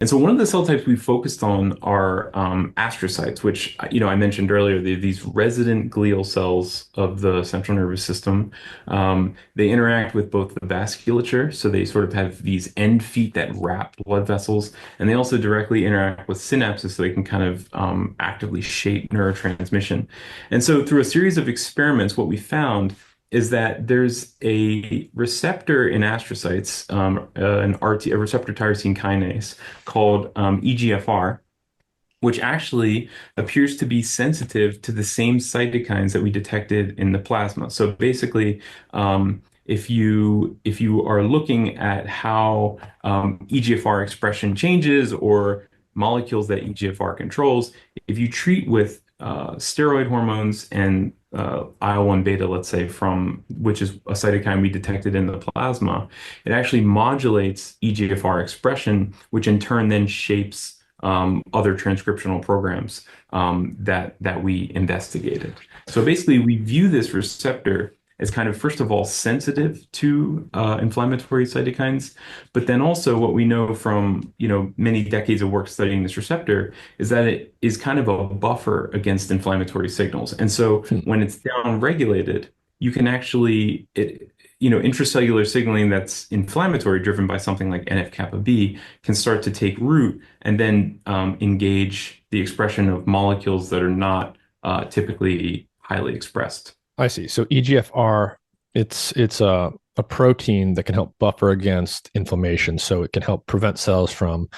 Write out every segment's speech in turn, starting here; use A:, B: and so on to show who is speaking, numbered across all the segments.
A: And so one of the cell types we focused on are astrocytes, which I mentioned earlier. They're these resident glial cells of the central nervous system. They interact with both the vasculature, so they sort of have these end feet that wrap blood vessels, and they also directly interact with synapses, so they can kind of actively shape neurotransmission. And so through a series of experiments, what we found is that there's a receptor in astrocytes, a receptor tyrosine kinase called EGFR, which actually appears to be sensitive to the same cytokines that we detected in the plasma. So basically, if you are looking at how EGFR expression changes or molecules that EGFR controls, if you treat with steroid hormones and IL-1 beta, let's say, from which is a cytokine we detected in the plasma, it actually modulates EGFR expression, which in turn then shapes other transcriptional programs that we investigated. So basically, we view this receptor as kind of, first of all, sensitive to inflammatory cytokines, but then also what we know from many decades of work studying this receptor is that it is kind of a buffer against inflammatory signals. And so
B: Hmm.
A: when it's downregulated, you can actually intracellular signaling that's inflammatory, driven by something like NF-kappa B, can start to take root and then engage the expression of molecules that are not typically highly expressed.
B: I see. So EGFR, it's a protein that can help buffer against inflammation. So it can help prevent cells from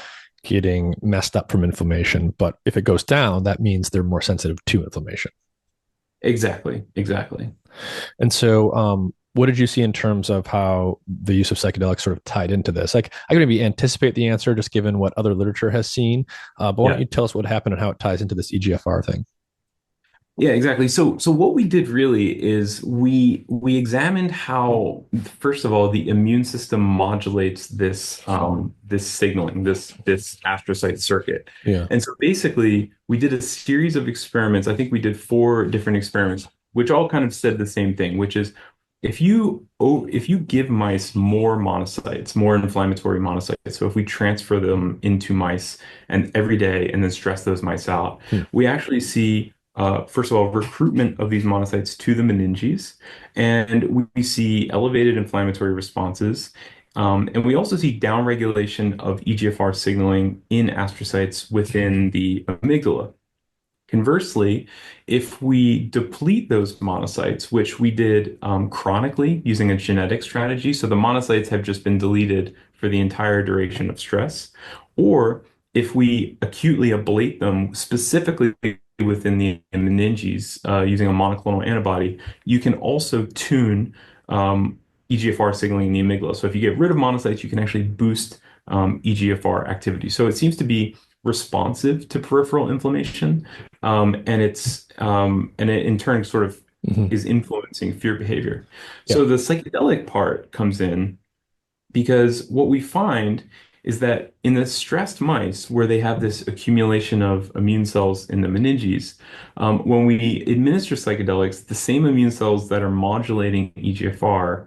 B: getting messed up from inflammation. But if it goes down, that means they're more sensitive to inflammation.
A: Exactly, exactly.
B: And so, what did you see in terms of how the use of psychedelics sort of tied into this? Like, I can maybe anticipate the answer just given what other literature has seen. But why don't
A: Yeah.
B: you tell us what happened and how it ties into this EGFR thing?
A: Yeah, exactly. So what we did really is we examined how, first of all, the immune system modulates this signaling, this astrocyte circuit.
B: Yeah.
A: And so basically we did a series of experiments. I think we did four different experiments, which all kind of said the same thing, which is if you give mice more monocytes, more inflammatory monocytes, so if we transfer them into mice and every day and then stress those mice out,
B: Hmm.
A: we actually see first of all, recruitment of these monocytes to the meninges, and we see elevated inflammatory responses. And we also see downregulation of EGFR signaling in astrocytes within the amygdala. Conversely, if we deplete those monocytes, which we did chronically using a genetic strategy, so the monocytes have just been deleted for the entire duration of stress, or if we acutely ablate them specifically within the meninges using a monoclonal antibody, you can also tune EGFR signaling in the amygdala. So if you get rid of monocytes, you can actually boost EGFR activity. So it seems to be responsive to peripheral inflammation, and it in turn sort of
B: Mhm.
A: is influencing fear behavior.
B: Yeah.
A: So the psychedelic part comes in because what we find is that in the stressed mice, where they have this accumulation of immune cells in the meninges, when we administer psychedelics, the same immune cells that are modulating EGFR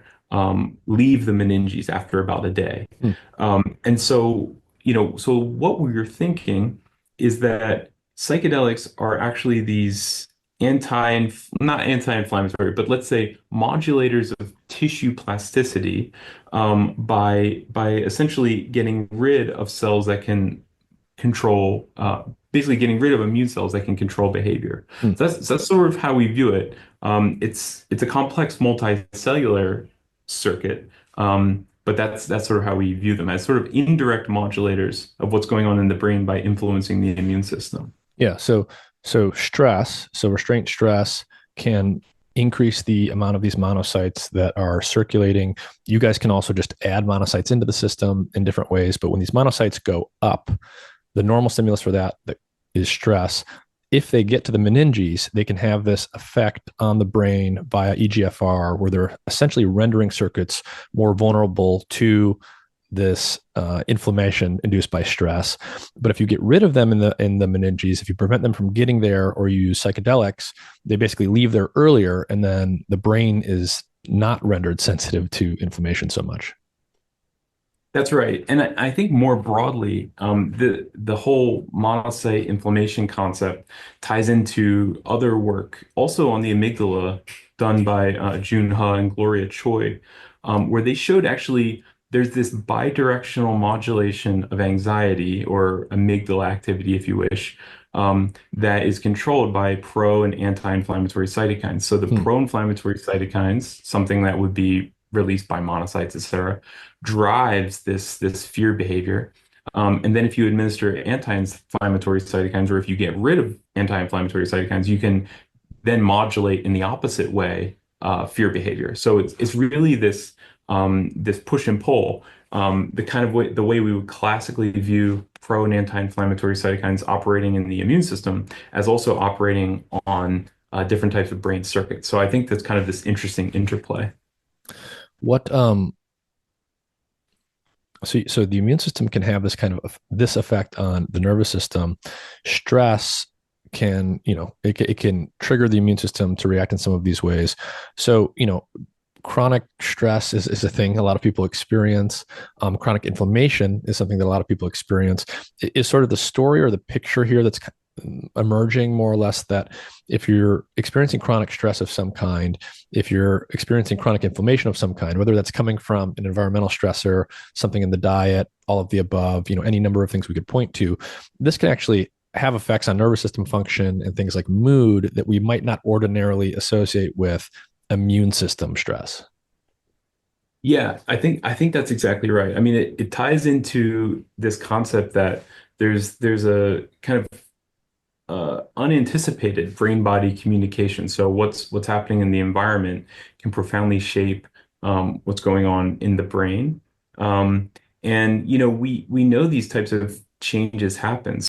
A: leave the meninges after about a day.
B: Hmm.
A: And so what we were thinking is that psychedelics are actually these not anti-inflammatory, but let's say modulators of tissue plasticity by essentially getting rid of cells that can control, basically getting rid of immune cells that can control behavior.
B: Hmm.
A: So that's sort of how we view it. It's a complex multicellular circuit, but that's sort of how we view them as sort of indirect modulators of what's going on in the brain by influencing the immune system.
B: Yeah. So stress, so restraint stress can increase the amount of these monocytes that are circulating. You guys can also just add monocytes into the system in different ways. But when these monocytes go up, the normal stimulus for that is stress. If they get to the meninges, they can have this effect on the brain via EGFR, where they're essentially rendering circuits more vulnerable to this inflammation induced by stress. But if you get rid of them in the meninges, if you prevent them from getting there, or you use psychedelics, they basically leave there earlier, and then the brain is not rendered sensitive to inflammation so much.
A: That's right. And I think more broadly, the whole monocyte inflammation concept ties into other work also on the amygdala done by Jun He and Gloria Choi, where they showed actually there's this bidirectional modulation of anxiety or amygdala activity, if you wish, that is controlled by pro and anti-inflammatory cytokines. So the
B: Hmm.
A: pro-inflammatory cytokines, something that would be released by monocytes, etc., drives this fear behavior. And then if you administer anti-inflammatory cytokines, or if you get rid of anti-inflammatory cytokines, you can then modulate in the opposite way fear behavior. So it's really this push and pull, the kind of way the way we would classically view pro and anti-inflammatory cytokines operating in the immune system as also operating on different types of brain circuits. So I think that's kind of this interesting interplay.
B: What so the immune system can have this kind of this effect on the nervous system. Stress can, it can trigger the immune system to react in some of these ways. So, chronic stress is a thing a lot of people experience. Chronic inflammation is something that a lot of people experience. Is sort of the story or the picture here that's emerging more or less that if you're experiencing chronic stress of some kind, if you're experiencing chronic inflammation of some kind, whether that's coming from an environmental stressor, something in the diet, all of the above, any number of things we could point to, this can actually have effects on nervous system function and things like mood that we might not ordinarily associate with immune system stress.
A: Yeah, I think that's exactly right. I mean, it ties into this concept that there's a kind of unanticipated brain-body communication. So what's happening in the environment can profoundly shape what's going on in the brain. And we know these types of changes happen.